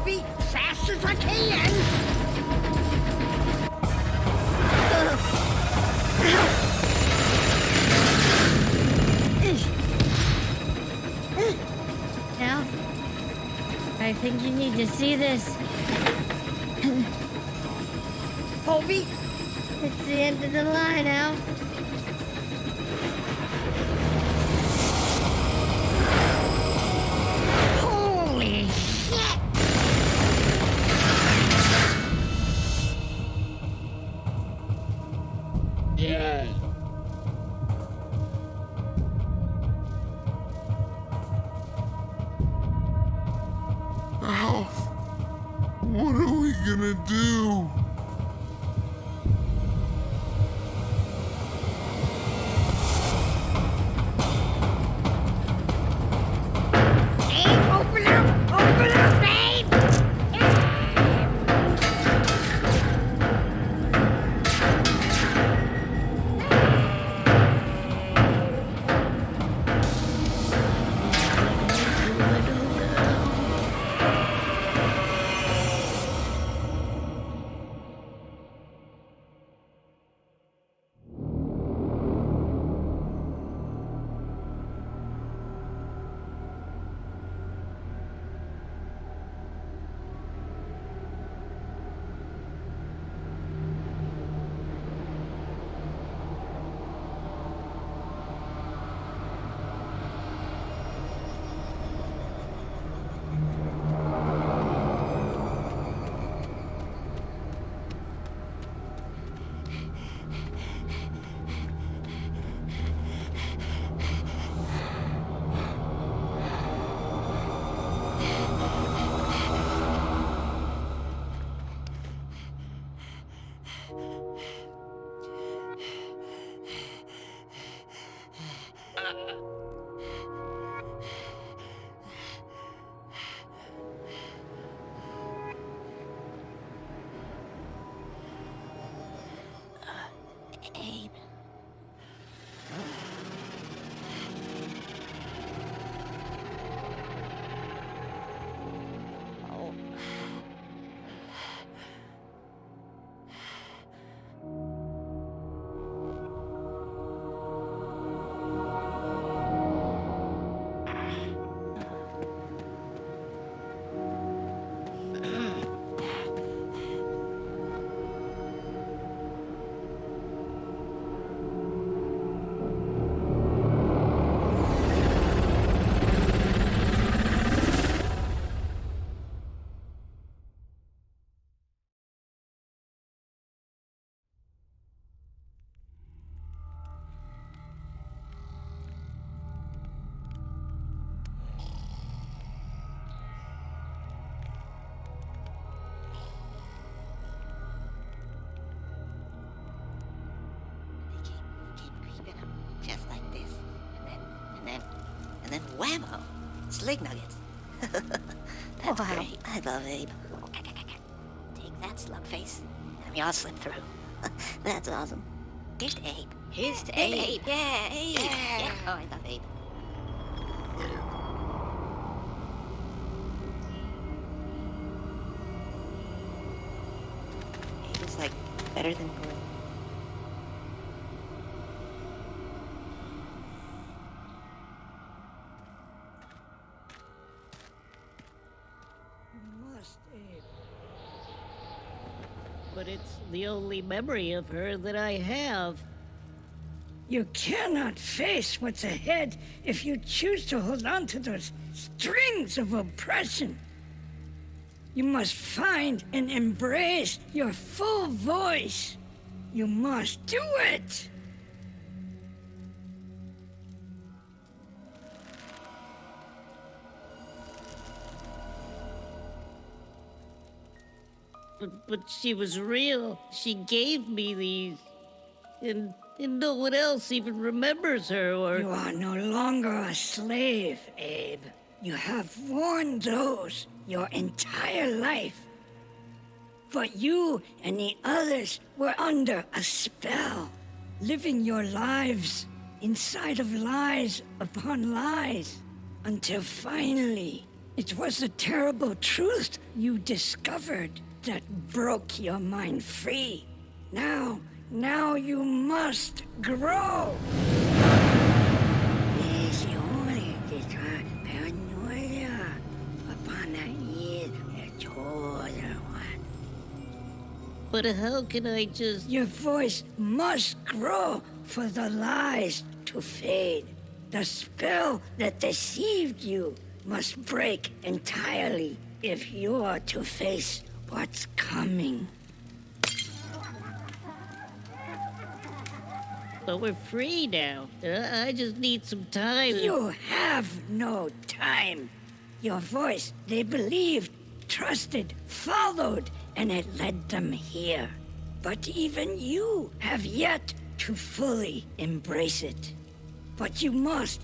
feet fast as I can. Now, I think you need to see this. Colby, It's the end of the line, Al. holy shit! Yeah. Alf, what are we gonna do? Abe, open up, Abe! Abe. Oh. Keep creeping up, just like this, and then whammo, slig nuggets. That's great. I love Abe. Take that, slugface, and we all slip through. That's awesome. Here's to Abe. Here's to Abe. Yeah, Abe. Yeah. Oh, I love Abe. Abe is like better than Gordon. Must, Abe. But it's the only memory of her that I have. You cannot face what's ahead if you choose to hold on to those strings of oppression. You must find and embrace your full voice. You must do it. But she was real. She gave me these. And no one else even remembers her or... You are no longer a slave, Abe. You have worn those your entire life. But you and the others were under a spell, living your lives inside of lies upon lies, until finally It was the terrible truth you discovered that broke your mind free. Now you must grow. But how can I just... Your voice must grow for the lies to fade. The spell that deceived you must break entirely if you're to face what's coming. But we're free now. I just need some time. You have no time. Your voice, they believed, trusted, followed, and it led them here. But even you have yet to fully embrace it. But you must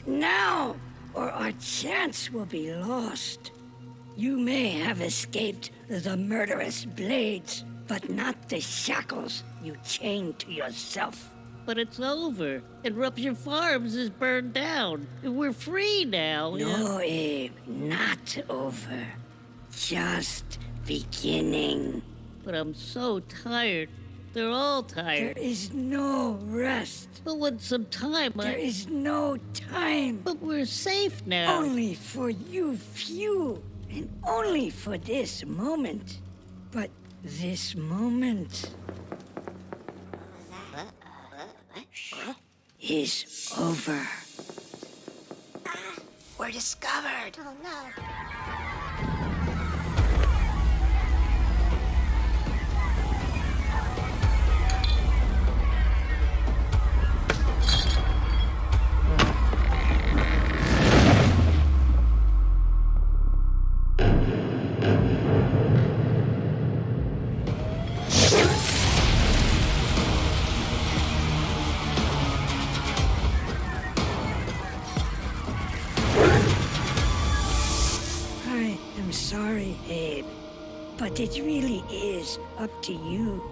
now, or our chance will be lost. You may have escaped the murderous blades, but not the shackles you chained to yourself. But it's over. And Rupture Farms is burned down. We're free now. No, Abe, not over. Just beginning. But I'm so tired. They're all tired. There is no rest. But with some time, There is no time. But we're safe now. Only for you few, and only for this moment. But this moment is over. We're discovered. Oh no. I am sorry, Abe, but it really is up to you.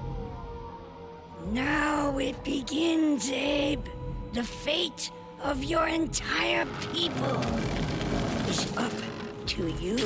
Now it begins, Abe. The fate of your entire people is up to you.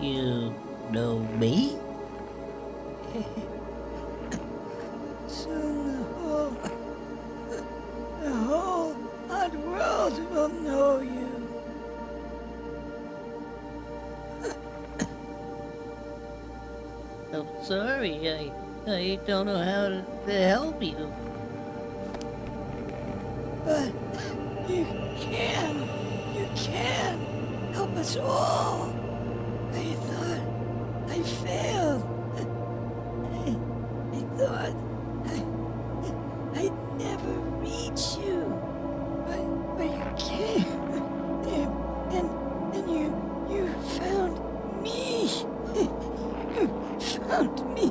You know me? Soon the whole odd world will know you. I'm sorry. I don't know how to help you. But you can help us all. I thought I failed. I thought I'd never reach you. But you came. And you found me. You found me.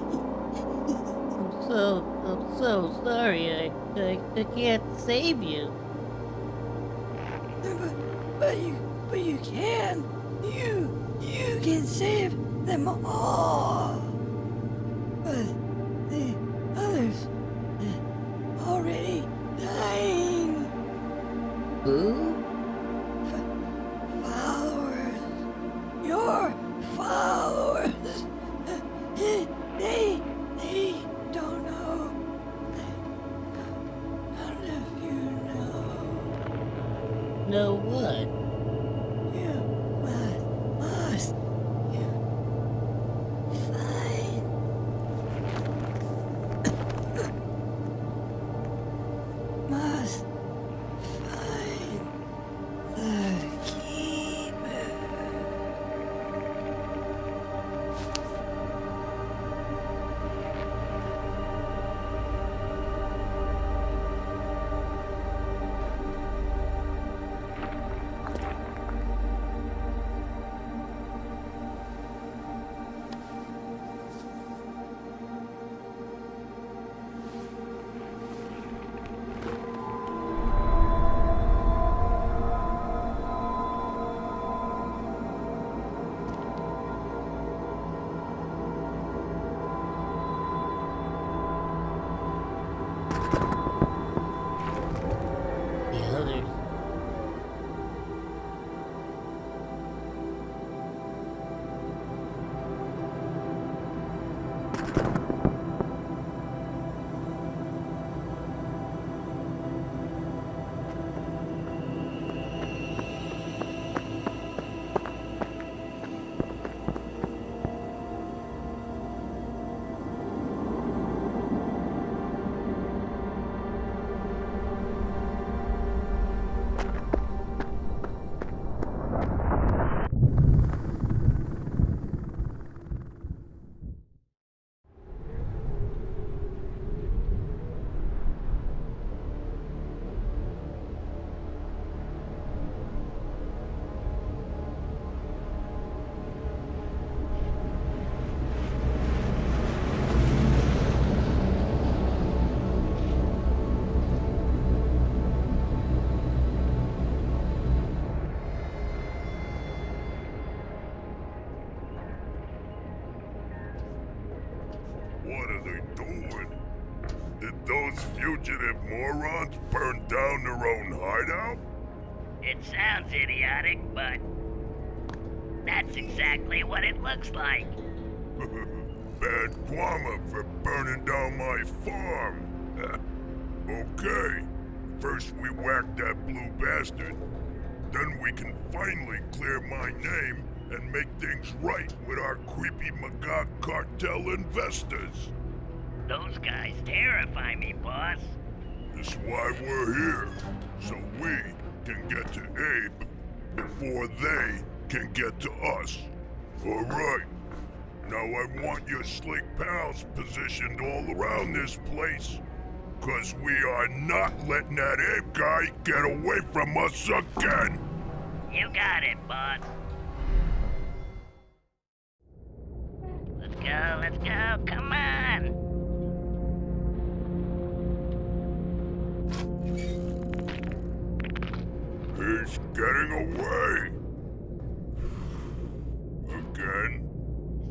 I'm so sorry. I can't save you. But you can. You can save them all. are they doing? Did those fugitive morons burn down their own hideout? It sounds idiotic, but that's exactly what it looks like. Bad karma for burning down my farm. Okay, first we whack that blue bastard. Then we can finally clear my name and make things right with our creepy Magog cartel investors. Those guys terrify me, boss. That's why we're here, so we can get to Abe before they can get to us. All right. Now I want your slick pals positioned all around this place, 'cause we are not letting that Abe guy get away from us again. You got it, boss. Let's go, come on! He's getting away. Again?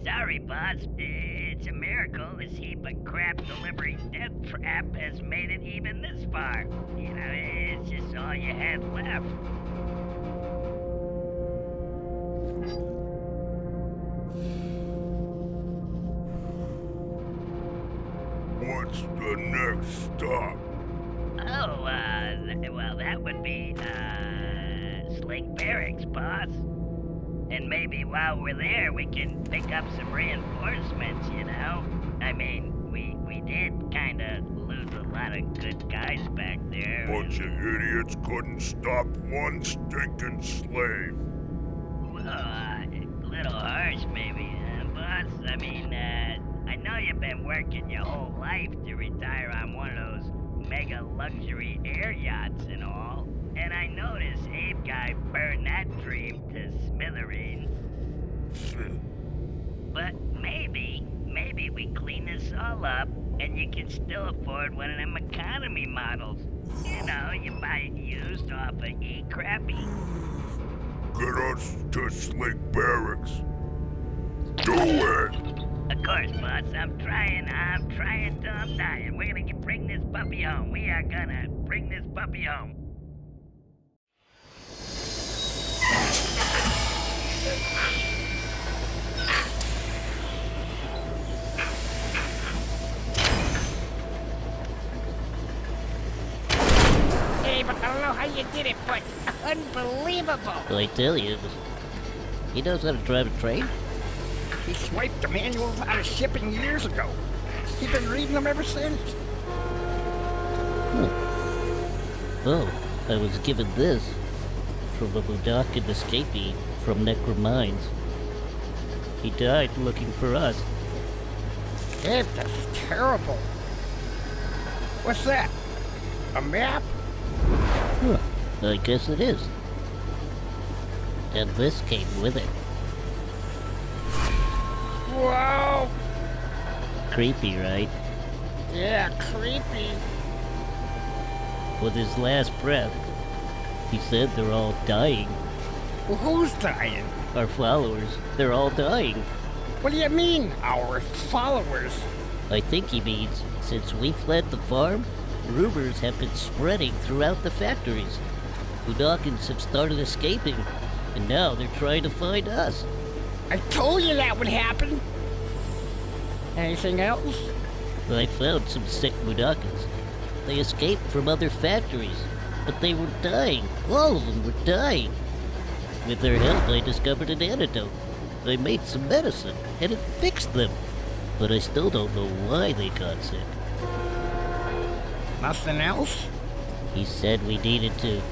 Sorry, boss. It's a miracle this heap of crap delivery death trap has made it even this far. You know, it's just all you had left. What's the next stop? Oh, well, that would be, Slick Barracks, boss. And maybe while we're there, we can pick up some reinforcements, you know? I mean, we did kinda lose a lot of good guys back there. Bunch of idiots couldn't stop one stinking slave. Well, a little harsh, maybe, boss. I mean, I know you've been working your whole life to retire on one of those mega luxury air yachts and all. And I noticed Abe guy burned that dream to smithereens. But maybe we clean this all up and you can still afford one of them economy models. You know, you buy it used off of E-Crappy. Get us to Slick Barracks. Do it! Of course, boss. I'm trying till I'm dying. We're gonna bring this puppy home. We are gonna bring this puppy home. Abe, I don't know how you did it, but unbelievable. Well, I tell you, he knows how to drive a train. He swiped the manuals out of shipping years ago. He's been reading them ever since. Oh, I was given this from a Budokan escapee from Necromines. He died looking for us. Abe, that's terrible. What's that? A map? Huh, I guess it is. And this came with it. Whoa! Creepy, right? Yeah, creepy. With his last breath, he said they're all dying. Well, who's dying? Our followers, they're all dying. What do you mean, our followers? I think he means since we fled the farm, rumors have been spreading throughout the factories. Budokans have started escaping, and now they're trying to find us. I told you that would happen. Anything else? I found some sick Budokans. They escaped from other factories, but they were dying. All of them were dying. With their help, I discovered an antidote. I made some medicine, and it fixed them. But I still don't know why they got sick. Nothing else? He said we needed to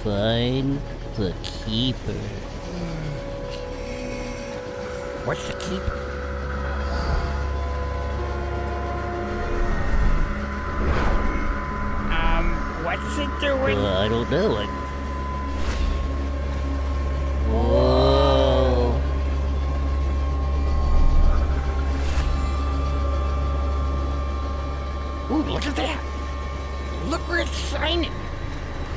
find the Keeper. What's the keeper? What's it doing? I don't know. Whoa. Ooh, look at that! Look where it's shining!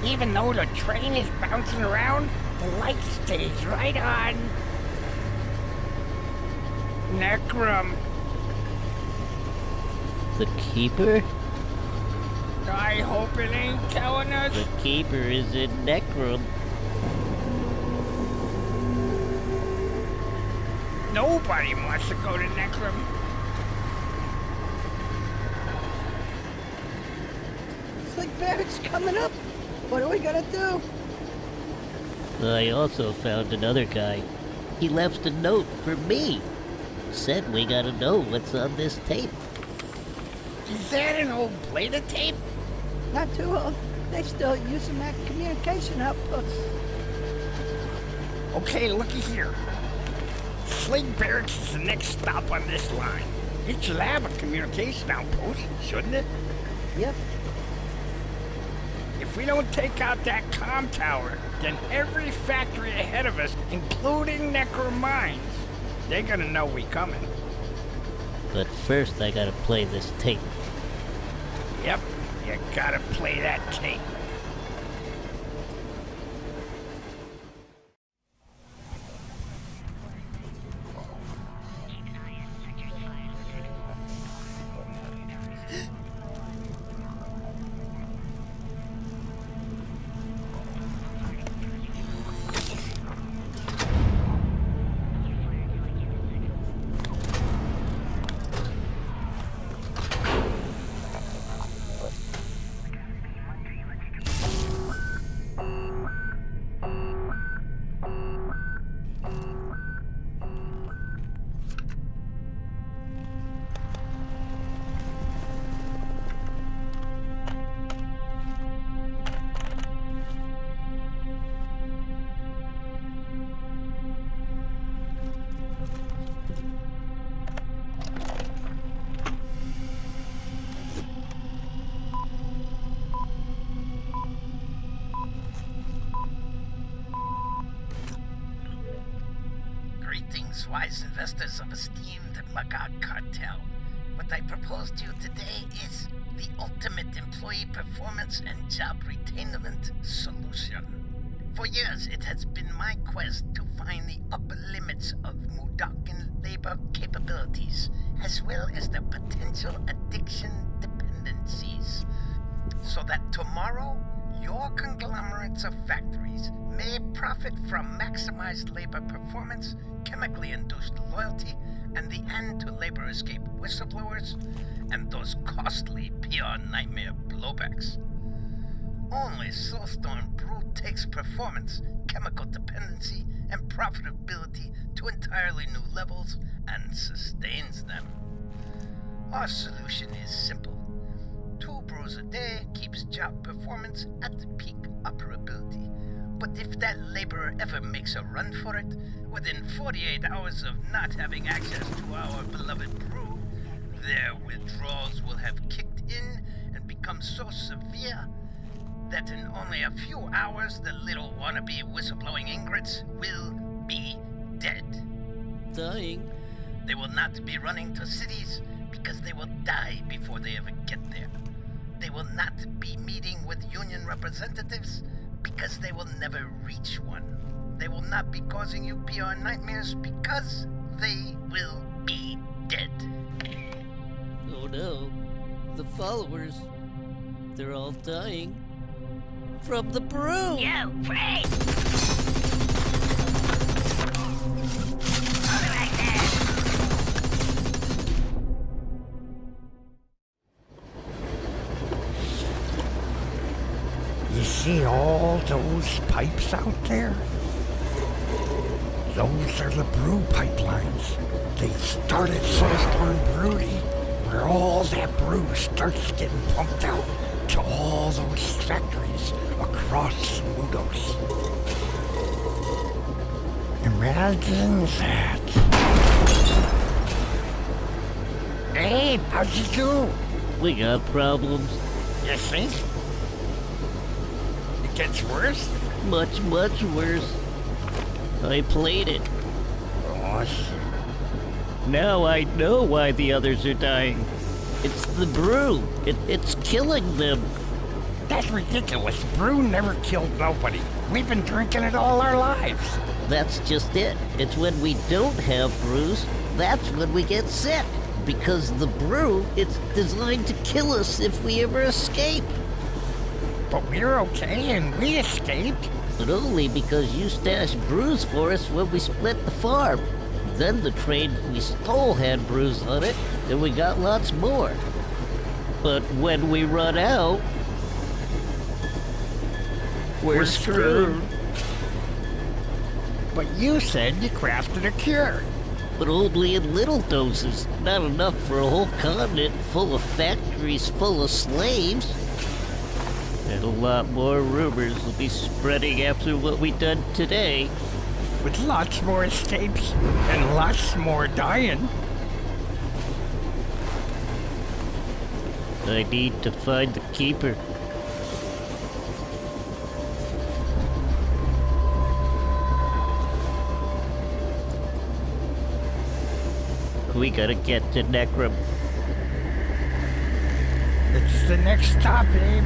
Even though the train is bouncing around, the light stays right on. Necrom. The Keeper? I hope it ain't telling us. The Keeper is in Necrum. Nobody wants to go to Necrum. Slick Barrett's coming up. What are we gonna do? I also found another guy. He left a note for me. Said we gotta know what's on this tape. Is that an old plate of tape? Not too old. They still using that communication outpost. Okay, looky here. Slate Barracks is the next stop on this line. It should have a communication outpost, shouldn't it? Yep. If we don't take out that comm tower, then every factory ahead of us, including Necro Mines, they're gonna know we coming. But first I gotta play this tape. Yep, you gotta play that tape. Greetings, wise investors of esteemed Magog Cartel. What I propose to you today is the ultimate employee performance and job retainment solution. For years, it has been my quest to find the upper limits of Mudokan labor capabilities, as well as their potential addiction dependencies, so that tomorrow, your conglomerates of factories may profit from maximized labor performance, chemically induced loyalty, and the end to labor escape whistleblowers, and those costly PR nightmare blowbacks. Only Soulstorm Brew takes performance, chemical dependency, and profitability to entirely new levels and sustains them. Our solution is simple. 2 brews a day keeps job performance at peak operability. But if that laborer ever makes a run for it, within 48 hours of not having access to our beloved brew, their withdrawals will have kicked in and become so severe that in only a few hours the little wannabe whistleblowing ingrates will be dead. Dying? They will not be running to cities because they will die before they ever get there. They will not be meeting with union representatives because they will never reach one. They will not be causing you PR nightmares because they will be dead. Oh no. The followers. They're all dying. From the brew! Yo, Frank! Hold it right there! You see all those pipes out there? Those are the brew pipelines. They start at Soulstorm Brewery, where all that brew starts getting pumped out to all those factories across Mudos. Imagine that. Hey, how'd you do? We got problems. You think? It gets worse? Much, much worse. I played it. Oh, shit. Now I know why the others are dying. It's the brew. It's killing them. That's ridiculous. Brew never killed nobody. We've been drinking it all our lives. That's just it. It's when we don't have brews, that's when we get sick. Because the brew, it's designed to kill us if we ever escape. But we're okay and we escaped. But only because you stashed brews for us when we split the farm. Then the train we stole had brews on it, and we got lots more. But when we run out, we're screwed. But you said you crafted a cure. But only in little doses, not enough for a whole continent full of factories full of slaves. And a lot more rumors will be spreading after what we done today. With lots more escapes and lots more dying. I need to find the keeper. We gotta get to Necrum. It's the next stop, Abe.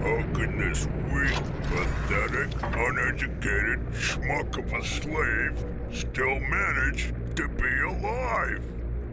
How can this weak, pathetic, uneducated schmuck of a slave still manage to be alive?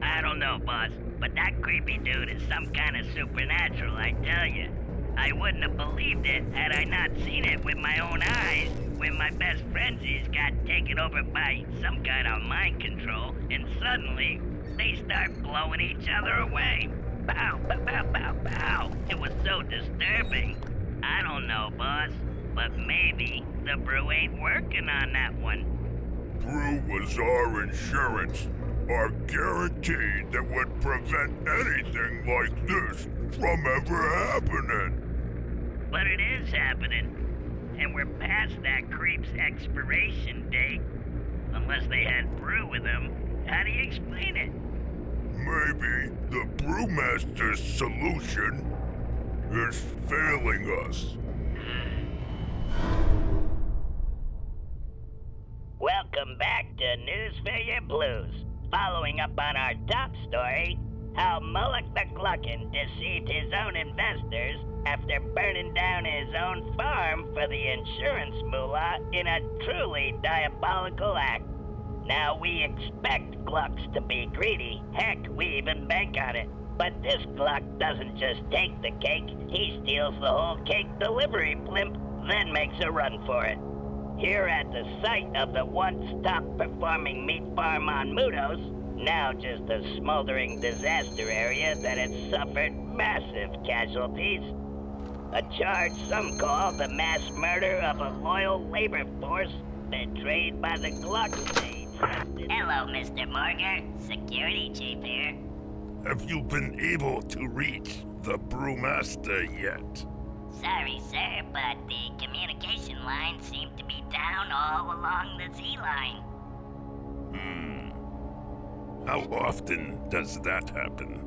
I don't know, boss, but that creepy dude is some kind of supernatural, I tell you. I wouldn't have believed it had I not seen it with my own eyes when my best frenzies got taken over by some kind of mind control, and suddenly they start blowing each other away. Pow, pow, pow, pow, pow. It was so disturbing. I don't know, boss, but maybe the brew ain't working on that one. Brew was our insurance, our guarantee that would prevent anything like this from ever happening. But it is happening, and we're past that creep's expiration date. Unless they had brew with them, how do you explain it? Maybe the brewmaster's solution is failing us. Welcome back to News for Your Blues. Following up on our top story, how Mullock the Gluckin deceived his own investors after burning down his own farm for the insurance moolah in a truly diabolical act. Now, we expect Glucks to be greedy. Heck, we even bank on it. But this Gluck doesn't just take the cake, he steals the whole cake delivery blimp, then makes a run for it. Here at the site of the once top-performing meat farm on Mudos, now just a smoldering disaster area that had suffered massive casualties. A charge some call the mass murder of a loyal labor force betrayed by the Gluck state. Hello, Mr. Morger. Security chief here. Have you been able to reach the brewmaster yet? Sorry, sir, but the communication lines seem to be down all along the Z-line. How often does that happen?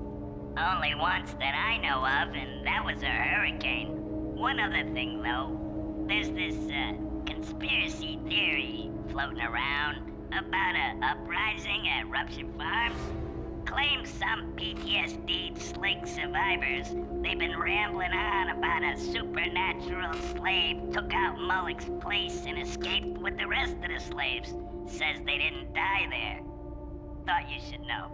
Only once that I know of, and that was a hurricane. One other thing, though. There's this, conspiracy theory floating around about a uprising at Rupture Farms. Claims some PTSD slick survivors. They've been rambling on about a supernatural slave took out Mullock's place and escaped with the rest of the slaves. Says they didn't die there. Thought you should know.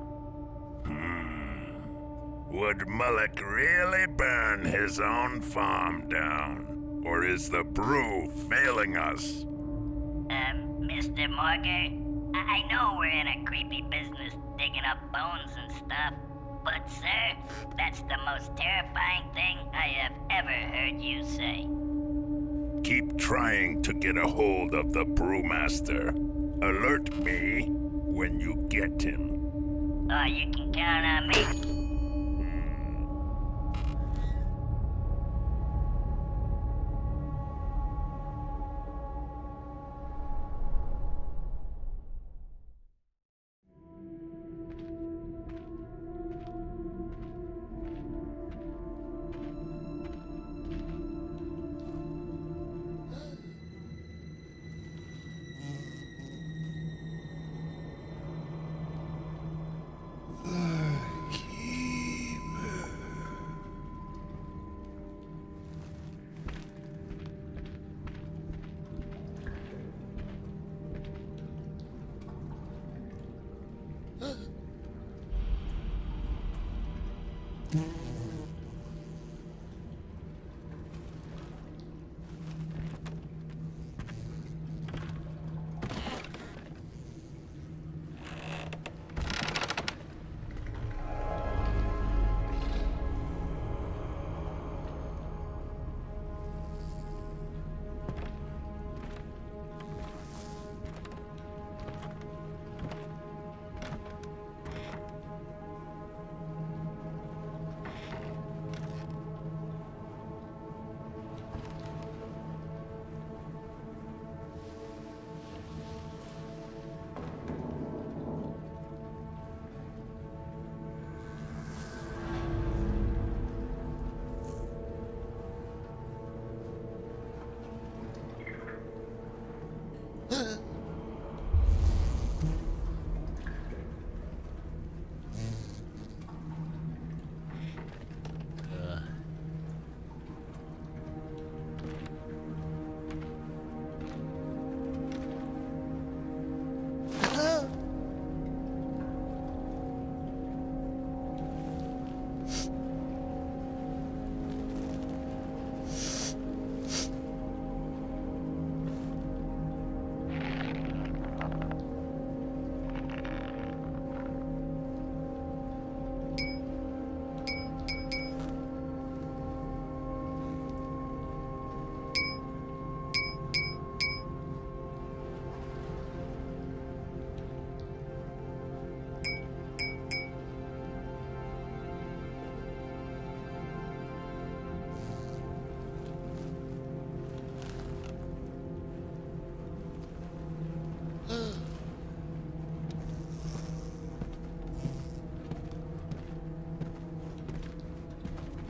Would Mullock really burn his own farm down? Or is the brew failing us? Mr. Morger, I know we're in a creepy business digging up bones and stuff, but sir, that's the most terrifying thing I have ever heard you say. Keep trying to get a hold of the brewmaster. Alert me when you get him. Oh, you can count on me.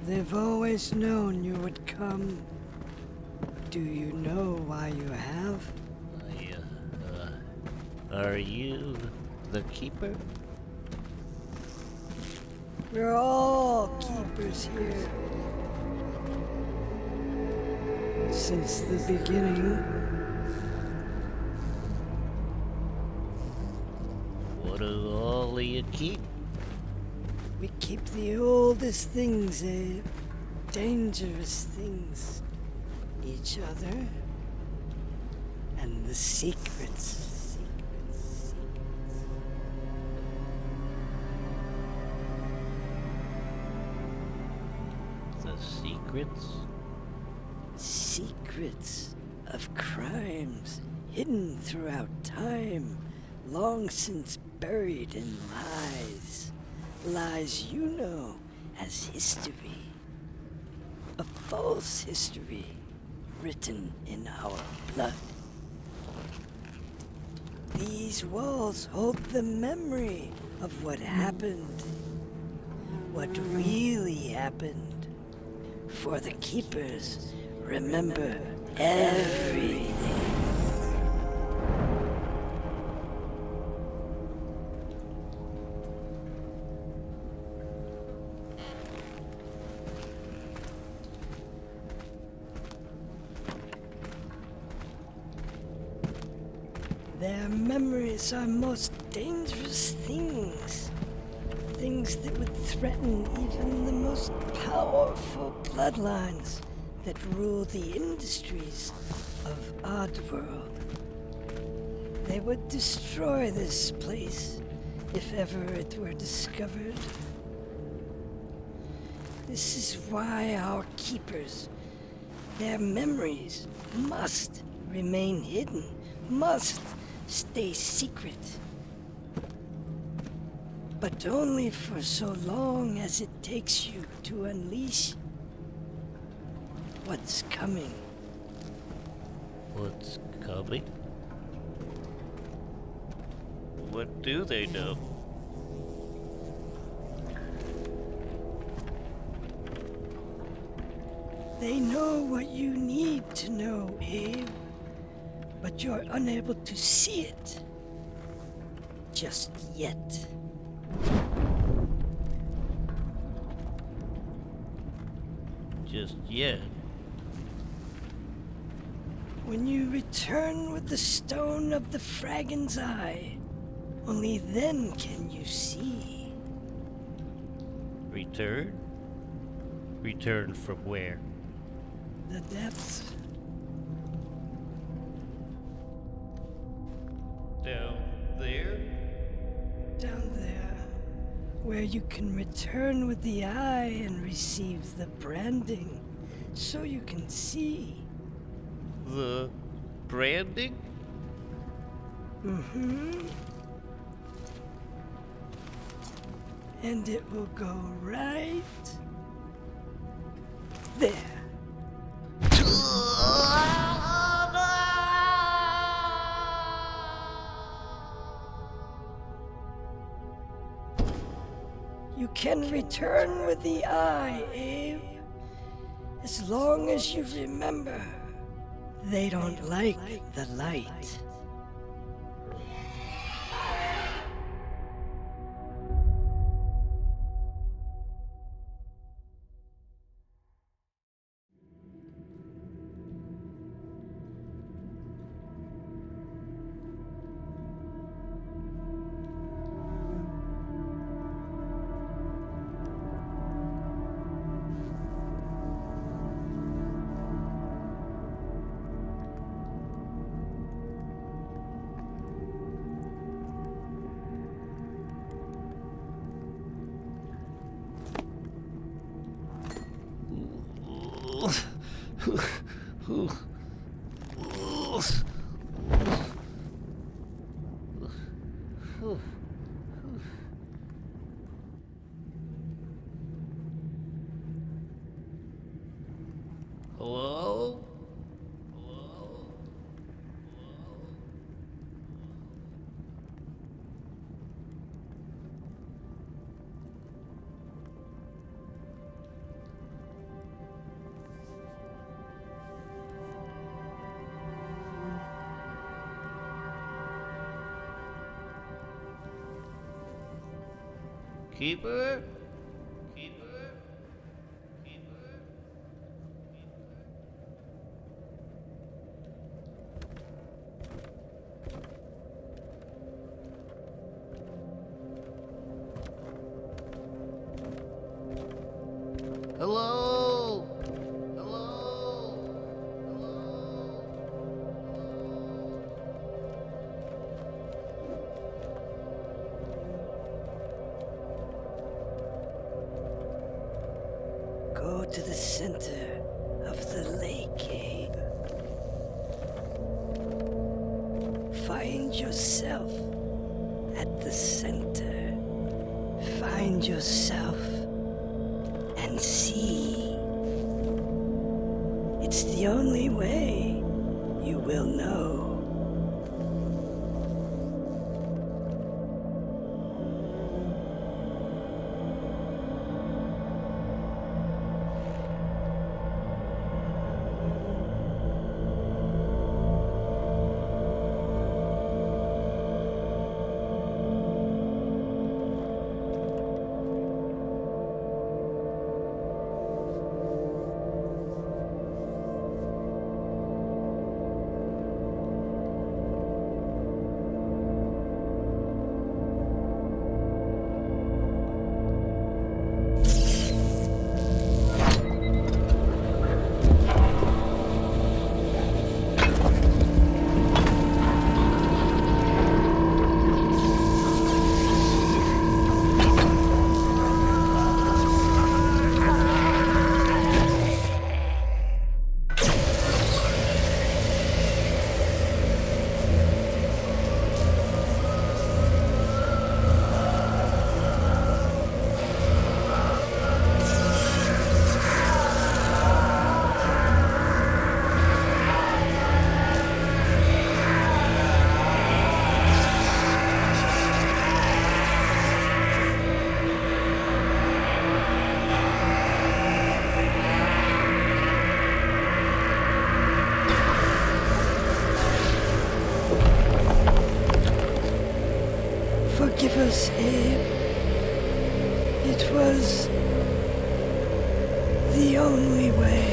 They've always known you would come. Do you know why you have? Are you the keeper? We're all keepers here. Since the beginning. What do all of you keep? We keep the oldest things, Abe. Dangerous things. Each other. And the secrets. The secrets? Secrets of crimes hidden throughout time, long since buried in lies. Lies you know as history. A false history written in our blood. These walls hold the memory of what happened. What really happened. For the keepers, remember everything. Their memories are most dangerous things. Things that would threaten even the most powerful bloodlines that rule the industries of Oddworld. They would destroy this place if ever it were discovered. This is why our keepers, their memories must remain hidden, must stay secret. But only for so long as it takes you to unleash what's coming. What's coming? What do they know? They know what you need to know, Abe. But you're unable to see it. Just yet. Just yet. When you return with the stone of the Fragon's Eye, only then can you see. Return? Returned from where? The depths. Down there? Down there, where you can return with the eye and receive the branding, so you can see. The branding? Mm-hmm. And it will go right there. You can return with the eye, Abe. As long as you remember, they don't like the light. Hello? Keeper? Keeper? Keeper? Hello? Hello? Hello? Go to the center of the lake, Abe. Find yourself at the center. Find yourself and see. It's the only way you will know. Forgive us, Abe. It was the only way.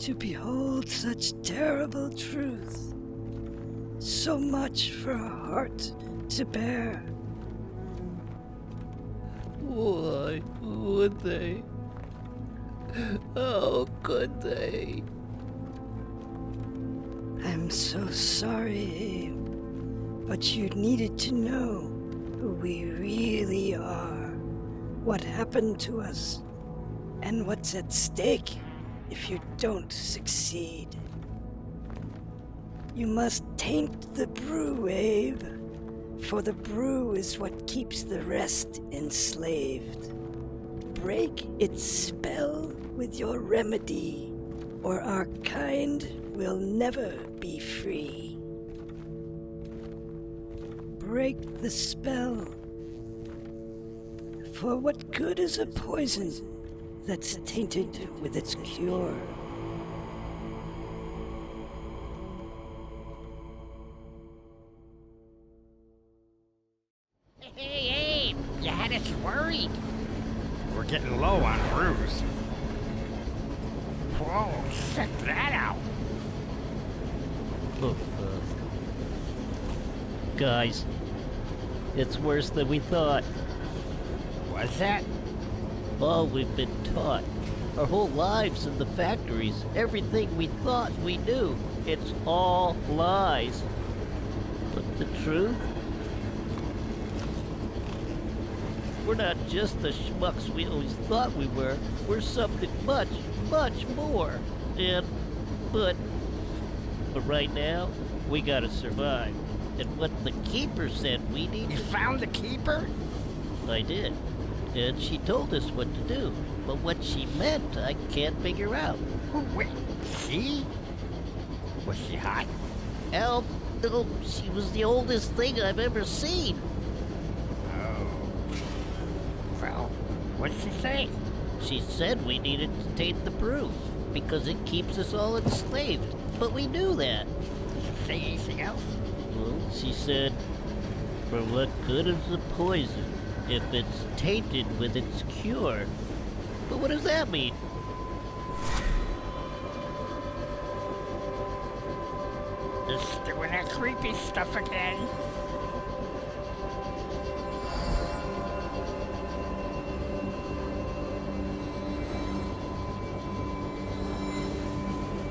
to behold such terrible truth. So much for a heart to bear. Why would they? How could they? I'm so sorry, Abe. But you needed to know who we really are, what happened to us, and what's at stake if you don't succeed. You must taint the brew, Abe, for the brew is what keeps the rest enslaved. Break its spell with your remedy, or our kind will never be free. Break the spell. For what good is a poison that's tainted with its cure? Hey, Abe, you had us worried. We're getting low on brews. Whoa, check that out. Oh, guys, it's worse than we thought. What's that? All we've been taught, our whole lives in the factories, everything we thought we knew, it's all lies. But the truth? We're not just the schmucks we always thought we were. We're something much, much more. But right now, we gotta survive. And what the Keeper said we need You to... found the keeper? I did. And she told us what to do. But what she meant, I can't figure out. Wait, she? Was she hot? Hell, no, she was the oldest thing I've ever seen. Oh. Well, what'd she say? She said we needed to taint the brew, because it keeps us all enslaved. But we knew that. Did she say anything else? Well, she said, for what good is the poison if it's tainted with its cure? But what does that mean? Just doing that creepy stuff again.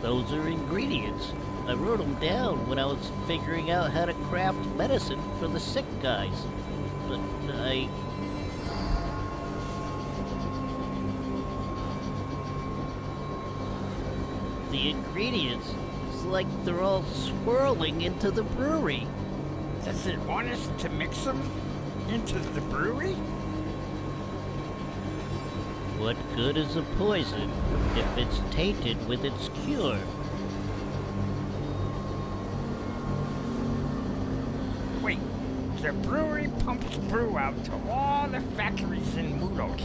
Those are ingredients. I wrote them down when I was figuring out how to craft medicine for the sick guys. But the ingredients, it's like they're all swirling into the brewery. Does it want us to mix them into the brewery? What good is a poison if it's tainted with its cure? Wait, the brewery pumps brew out to all the factories in Mudos.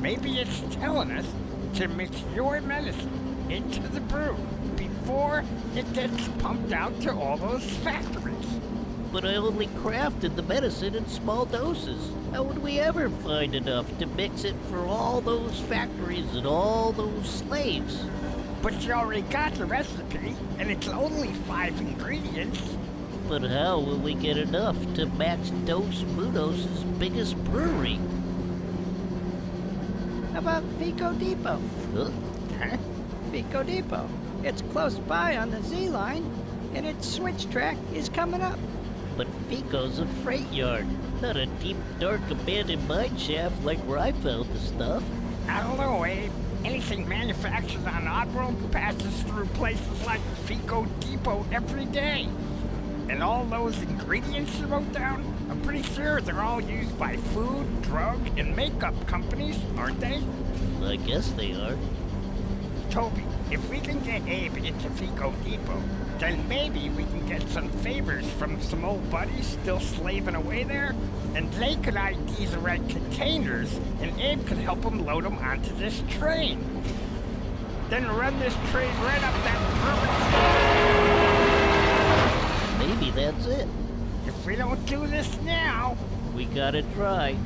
Maybe it's telling us to mix your medicine into the brew before it gets pumped out to all those factories. But I only crafted the medicine in small doses. How would we ever find enough to mix it for all those factories and all those slaves? But you already got the recipe, and it's only 5 ingredients. But how will we get enough to match Dos Mudos' biggest brewery? How about Vico Depot? Huh? Huh? Vico Depot. It's close by on the Z line, and its switch track is coming up. But Fico's a freight yard, not a deep, dark, abandoned mine shaft like where I found the stuff. I don't know, Abe. Anything manufactured on Oddworld passes through places like Vico Depot every day. And all those ingredients you wrote down, I'm pretty sure they're all used by food, drug, and makeup companies, aren't they? I guess they are. Toby, if we can get Abe into Vico Depot, then maybe we can get some favors from some old buddies still slaving away there, and they could ID the right containers, and Abe could help them load them onto this train. Then run this train right up that river. Maybe that's it. If we don't do this now, We gotta try.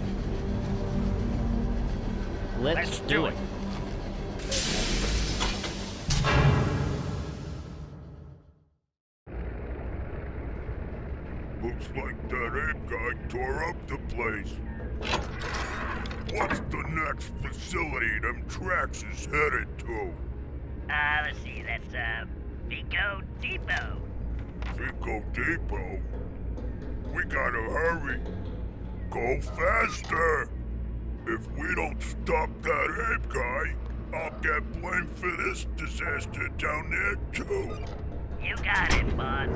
Let's do it. it. Looks like that ape guy tore up the place. What's the next facility them tracks is headed to? Let's see, that's, Vico Depot. Vico Depot? We gotta hurry. Go faster! If we don't stop that ape guy, I'll get blamed for this disaster down there too. You got it, boss.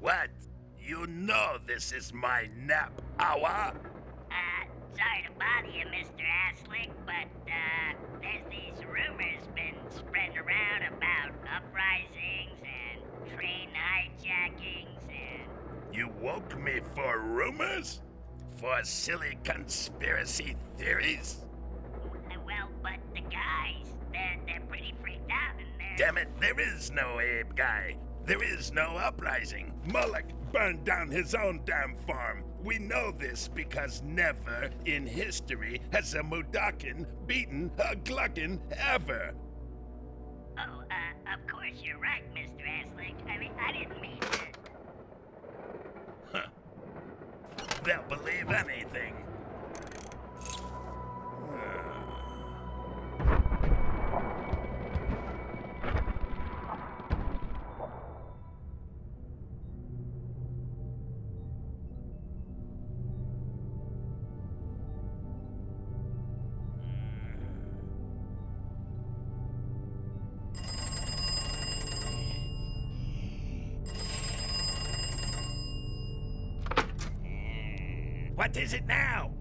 What? You know this is my nap hour? Sorry to bother you, Mr. Aslick, but, there's these rumors been spreading around about uprisings and train hijackings and... You woke me for rumors? For silly conspiracy theories? Well, but the guys, they're pretty freaked out and they're... Damn it, there is no Abe guy. There is no uprising. Mullock burned down his own damn farm. We know this because never in history has a Mudakin beaten a Gluckin ever. Oh, of course you're right, Mr. Aslick. I mean, I didn't mean to... Huh. They'll believe anything. What is it now?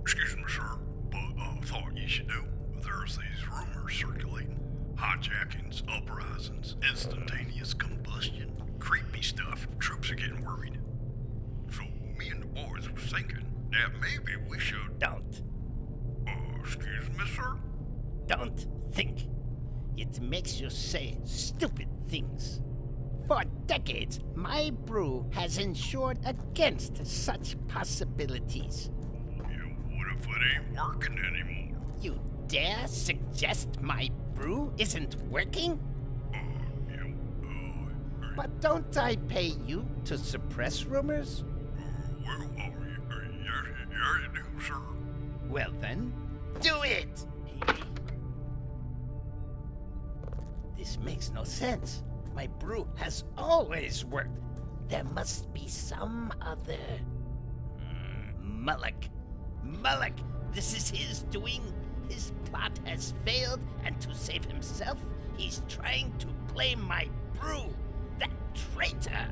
Excuse me, sir, but thought you should know there's these rumors circulating. Hijackings, uprisings, instantaneous combustion, creepy stuff. Troops are getting worried. So me and the boys was thinking that maybe we should... Don't. Excuse me, sir? Don't think. It makes you say stupid things. For decades, my brew has ensured against such possibilities. Yeah, what if it ain't working anymore? You dare suggest my brew isn't working? But don't I pay you to suppress rumors? Well, yes, you do, sir. Well then, do it! This makes no sense. My brew has always worked. There must be some other... Mullock. Mullock! This is his doing. His plot has failed, and to save himself, he's trying to blame my brew. That traitor!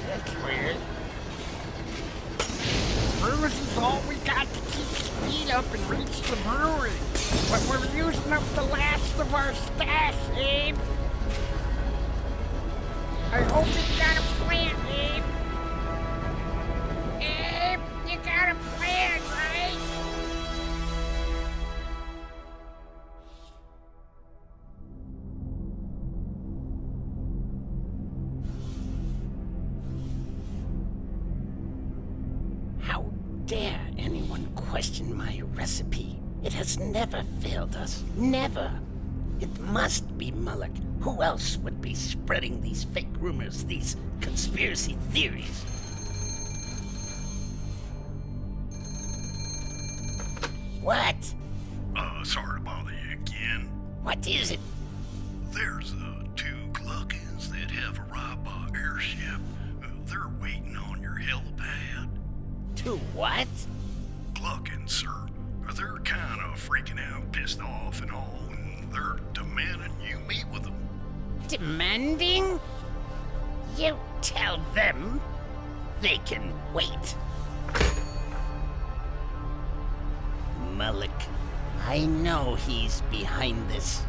That's weird. Booze is all we got to keep speed up and reach the brewery. But we're using up the last of our stash, Abe. I hope you got a plan, Abe. Abe, you got a plan, right? How dare anyone question my recipe? It has never failed us. Never. It must be Mullock. Who else would be spreading these fake rumors, these conspiracy theories? What? Sorry to bother you again. What is it? There's, 2 Gluckins that have arrived by airship. They're waiting on your helipad. 2 what? Gluckins, sir. They're kind of freaking out, pissed off and all, and they're demanding you meet with them. Demanding? You tell them they can wait. Malik, I know he's behind this.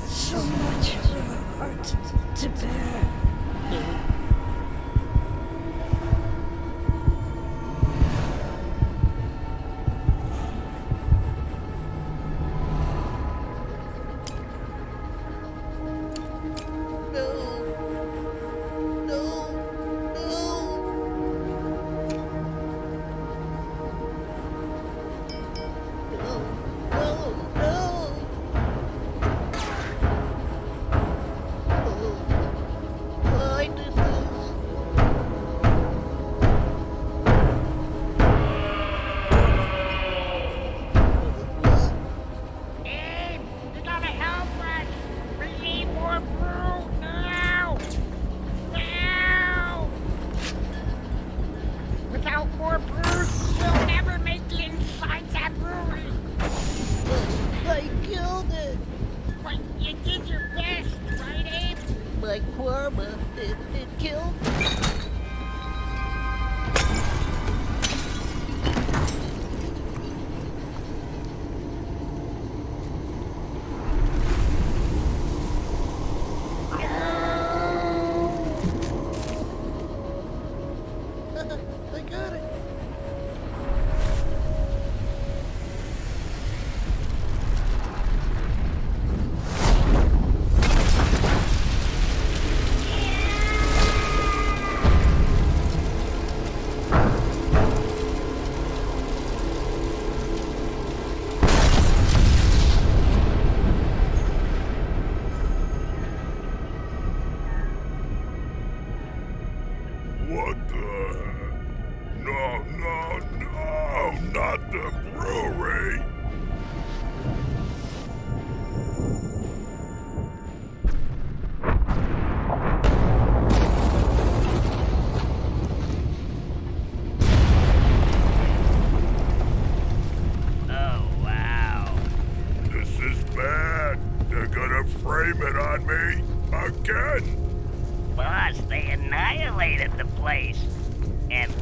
So much for a heart to bear. What the heck? No, no, no! Not the brewery!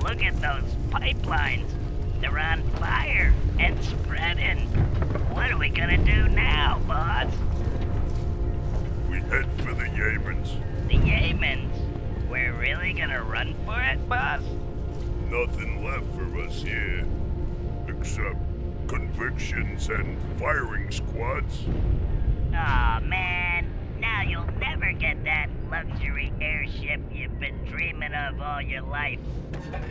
look at those pipelines. They're on fire and spreading. What are we gonna do now, boss? We head for the Yemens. The Yemens? We're really gonna run for it, boss? Nothing left for us here. Except convictions and firing squads. Aw, man. Now you'll never get that luxury airship you've been dreaming of all your life.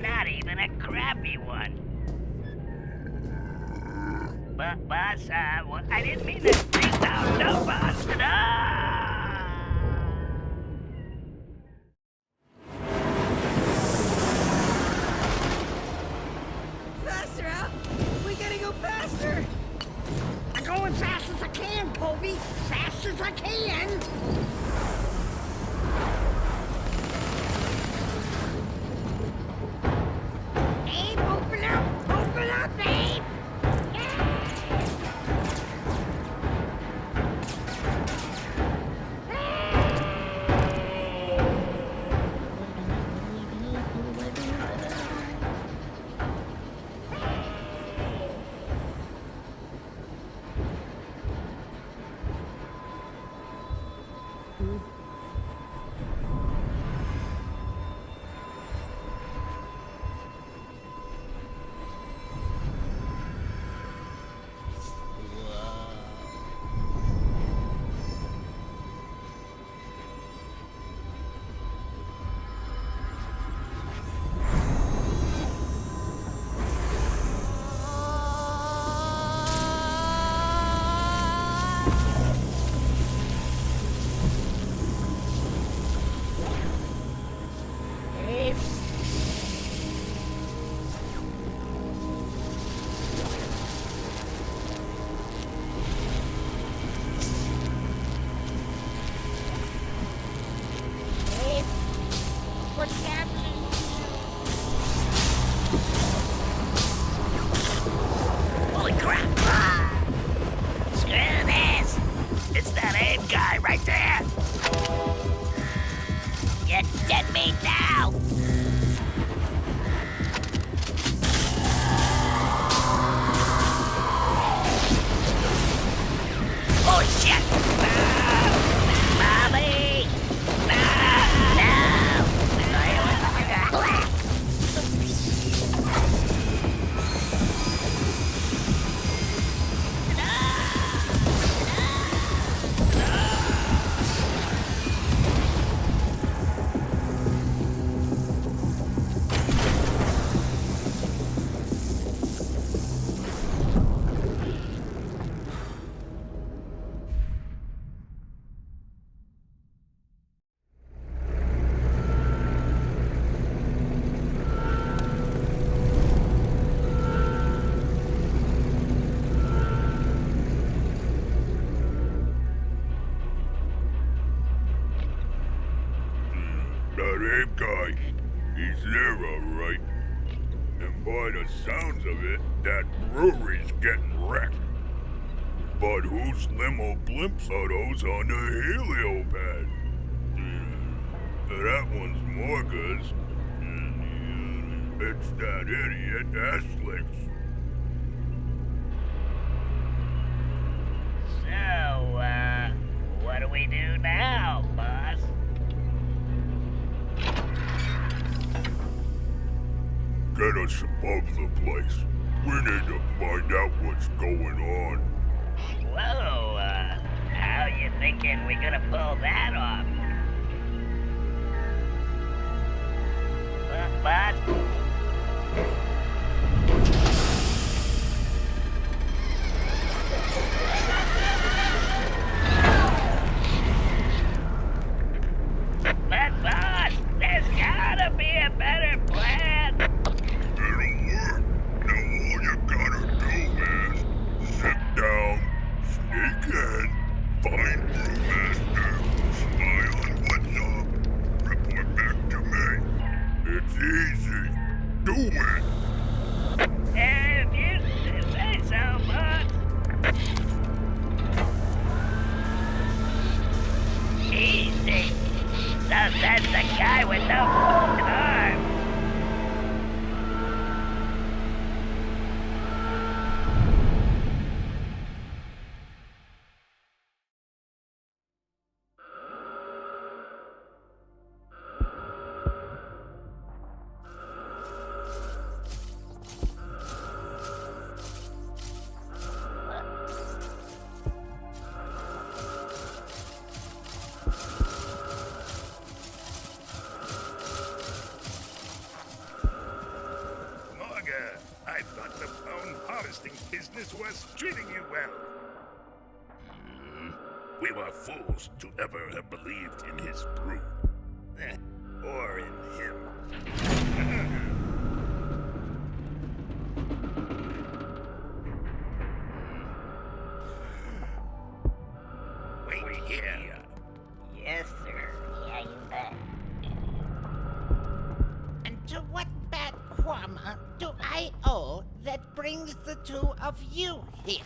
Not even a crappy one. But, boss, I didn't mean to say no, boss, no! Faster, Al! We gotta go faster! I'm going fast as I can, Povey. Fast as I can. Abe, open up! Open up, Abe! Holy crap! Screw this! It's that Abe guy right there! Get dead meat now! Oh shit! No! Mommy! No! No! That Abe guy, he's there all right. And by the sounds of it, that brewery's getting wrecked. But whose limo blimps are those on the heliopad? That one's Morga's. It's that idiot Aslick's. So, what do we do now, boss? Get us above the place. We need to find out what's going on. Whoa, how you thinking we're gonna pull that off? Boss? But boss, there's gotta be a better plan. It'll work. Now all you gotta do is sit down, sneak in, find Brewmaster, spy on what's up, report back to me. It's easy. I thought the bone harvesting business was treating you well. We were fools to ever have believed in his brew. Or in him. Wait here. Yes, sir. Yeah, you bet. And to what bad karma do I owe that brings the two of you here?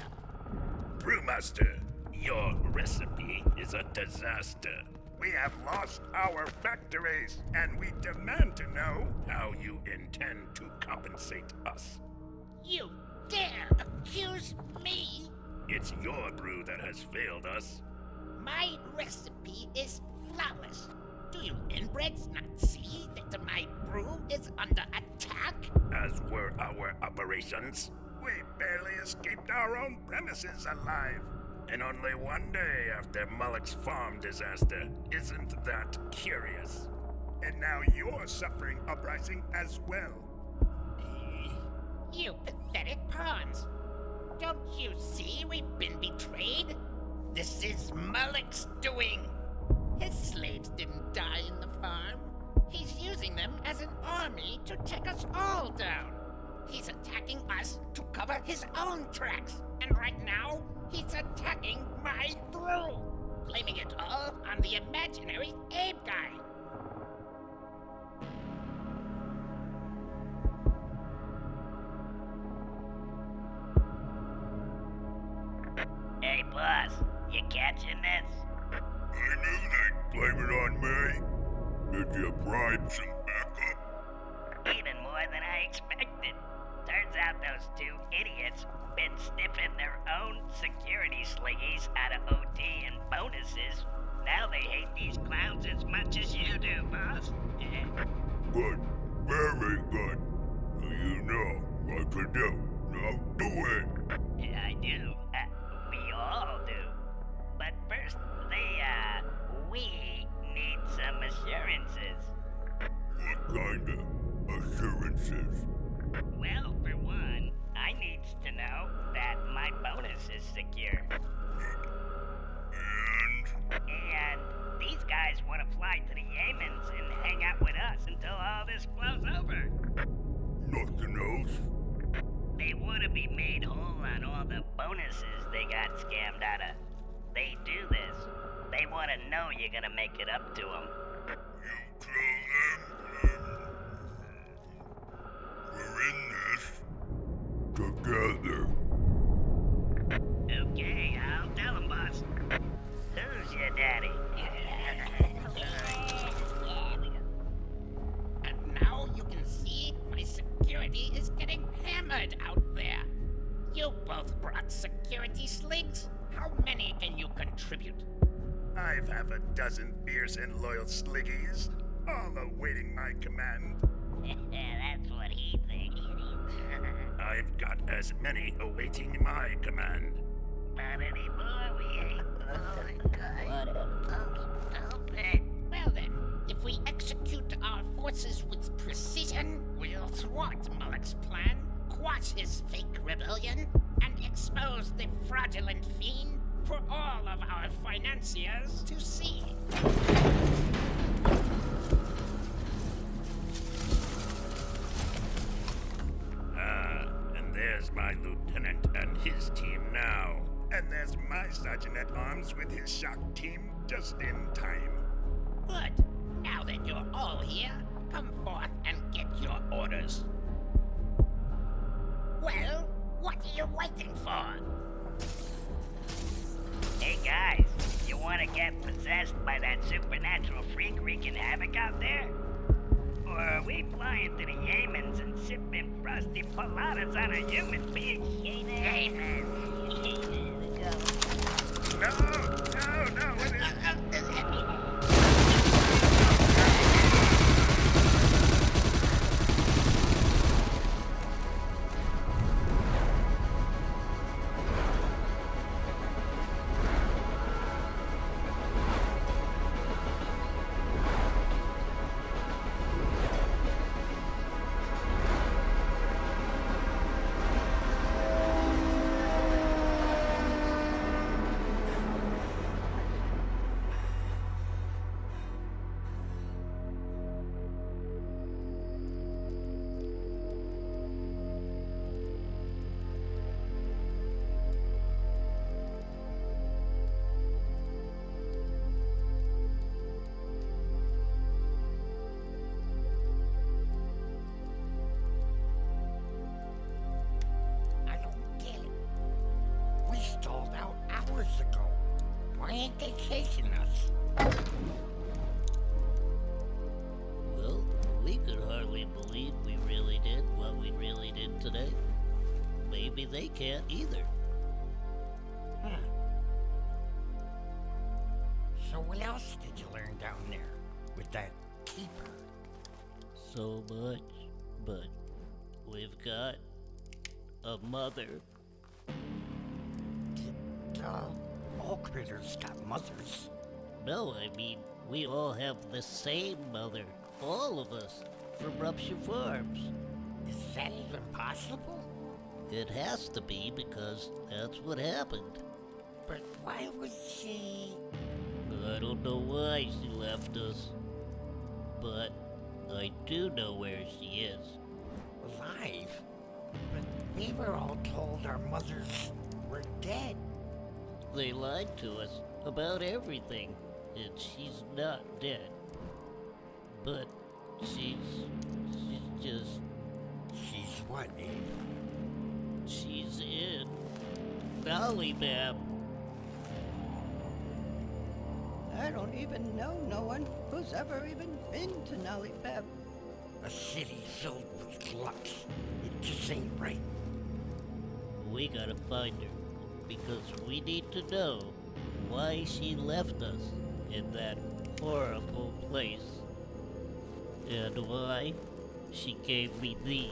Brewmaster, your recipe is a disaster. We have lost our factories, and we demand to know how you intend to compensate us. You dare accuse me? It's your brew that has failed us. My recipe is flawless. Do you inbreds not see that my brew is under attack? As were our operations. We barely escaped our own premises alive. And only one day after Mullock's farm disaster. Isn't that curious? And now you're suffering uprising as well. You pathetic pawns. Don't you see we've been betrayed? This is Mullock's doing. His slaves didn't die in the farm. He's using them as an army to take us all down. He's attacking us to cover his own tracks. And right now, he's attacking my brew, blaming it all on the imaginary Abe guy. Hey, boss, you catching this? I knew they'd blame it on me. Did you bribe some backup? Even more than I expected. Turns out those two idiots been sniffing their own security sliggies out of OT and bonuses. Now they hate these clowns as much as you do, boss. Good. Very good. You know what to do. Now do it. Yeah, I do. We all do. But first, we need some assurances. What kind of assurances? Well, for one, I needs to know that my bonus is secure. And these guys want to fly to the Yemens and hang out with us until all this blows over. Nothing else? They want to be made whole on all the bonuses they got scammed out of. They do this. They want to know you're gonna make it up to them. You tell them we're in this together. Okay, I'll tell them, boss. Who's your daddy? And now you can see my security is getting hammered out there. You both brought security sligs? How many can you contribute? I've half a dozen fierce and loyal sliggies, all awaiting my command. That's what he thinks. I've got as many awaiting my command. Not anymore, we ain't. Oh my God. Stop it. Well then, if we execute our forces with precision, we'll thwart Mullock's plan, quash his fake rebellion, and expose the fraudulent fiend for all of our financiers to see. And there's my lieutenant and his team now. And there's my sergeant-at-arms with his shock team just in time. Good. Now that you're all here, come forth and get your orders. Well, what are you waiting for? Hey guys, you wanna get possessed by that supernatural freak wreaking havoc out there? Or are we flying to the Yemens and sipping frosty poladas on a human beach? Amen. No, it is. Why ain't they chasing us? Well, we could hardly believe we really did what we really did today. Maybe they can't either. So what else did you learn down there with that keeper? So much, but we've got a mother. All critters got mothers. No, I mean, we all have the same mother. All of us, from Rupture Farms. Is that even possible? It has to be because that's what happened. But why would she... I don't know why she left us, but I do know where she is. alive? But we were all told our mothers were dead. They lied to us about everything, and she's not dead. But she's just... She's what, Abe? She's in Lollipop. I don't even know no one who's ever even been to Lollipop. A city filled with glucks. It just ain't right. We gotta find her, because we need to know why she left us in that horrible place. And why she gave me these.